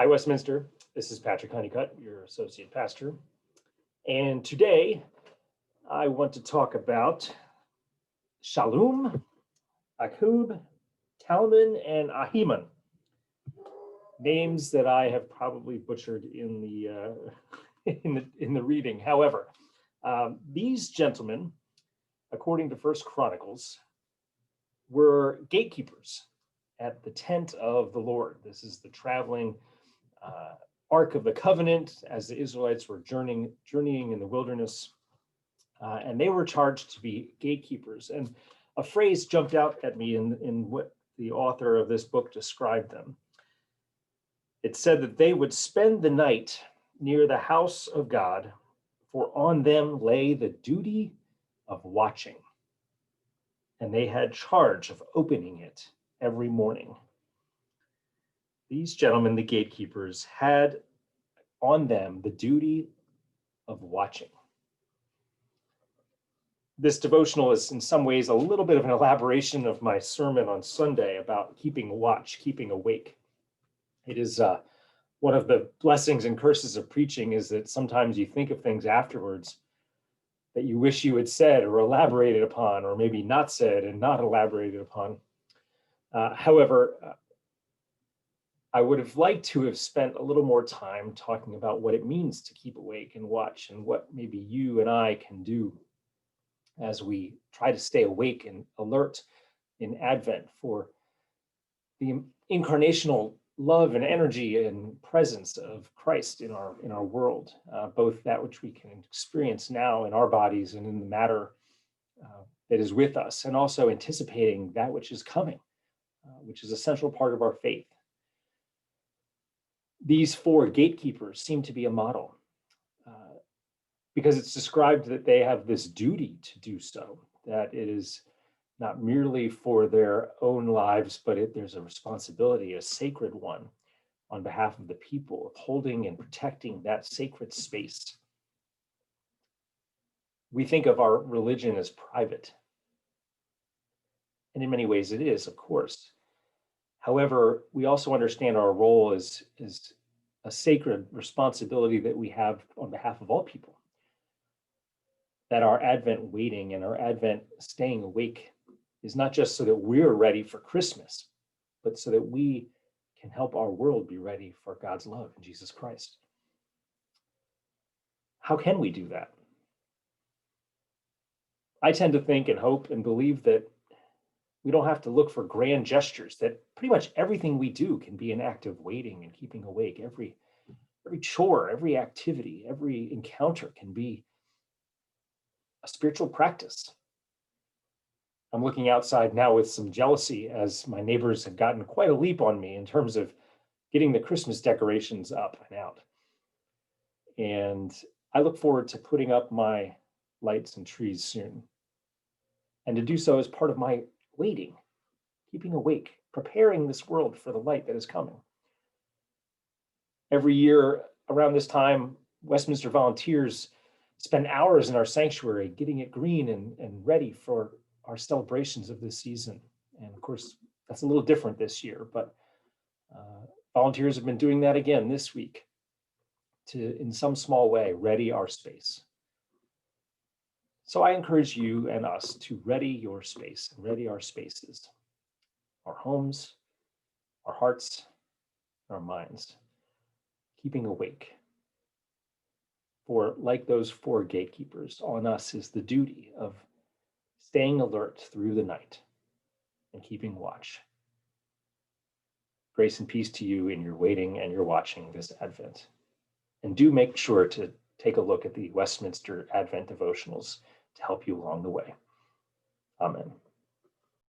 Hi, Westminster. This is Patrick Honeycutt, your associate pastor. And today I want to talk about Shallum, Akkub, Talmon, and Ahiman. Names that I have probably butchered in the reading. However, these gentlemen, according to First Chronicles, were gatekeepers at the tent of the Lord. This is the traveling Ark of the Covenant as the Israelites were journeying in the wilderness, and they were charged to be gatekeepers. And a phrase jumped out at me in what the author of this book described them. It said that they would spend the night near the house of God, for on them lay the duty of watching, and they had charge of opening it every morning. These gentlemen, the gatekeepers, had on them the duty of watching. This devotional is in some ways a little bit of an elaboration of my sermon on Sunday about keeping watch, keeping awake. It is one of the blessings and curses of preaching is that sometimes you think of things afterwards that you wish you had said or elaborated upon, or maybe not said and not elaborated upon. However, I would have liked to have spent a little more time talking about what it means to keep awake and watch, and what maybe you and I can do as we try to stay awake and alert in Advent for the incarnational love and energy and presence of Christ in our world, both that which we can experience now in our bodies and in the matter that is with us, and also anticipating that which is coming, which is a central part of our faith. These four gatekeepers seem to be a model because it's described that they have this duty to do so, that it is not merely for their own lives, but there's a responsibility, a sacred one, on behalf of the people, upholding and protecting that sacred space. We think of our religion as private, and in many ways it is, of course. However, we also understand our role as a sacred responsibility that we have on behalf of all people. That our Advent waiting and our Advent staying awake is not just so that we're ready for Christmas, but so that we can help our world be ready for God's love in Jesus Christ. How can we do that? I tend to think and hope and believe that we don't have to look for grand gestures, that pretty much everything we do can be an act of waiting and keeping awake. Every chore, every activity, every encounter can be a spiritual practice. I'm looking outside now with some jealousy as my neighbors have gotten quite a leap on me in terms of getting the Christmas decorations up and out. And I look forward to putting up my lights and trees soon. And to do so as part of my waiting, keeping awake, preparing this world for the light that is coming. Every year around this time, Westminster volunteers spend hours in our sanctuary getting it green and ready for our celebrations of this season. And of course, that's a little different this year, but volunteers have been doing that again this week to, in some small way, ready our space. So I encourage you and us to ready your space and ready our spaces, our homes, our hearts, our minds, keeping awake. For like those four gatekeepers, on us is the duty of staying alert through the night and keeping watch. Grace and peace to you in your waiting and your watching this Advent. And do make sure to take a look at the Westminster Advent devotionals to help you along the way. Amen.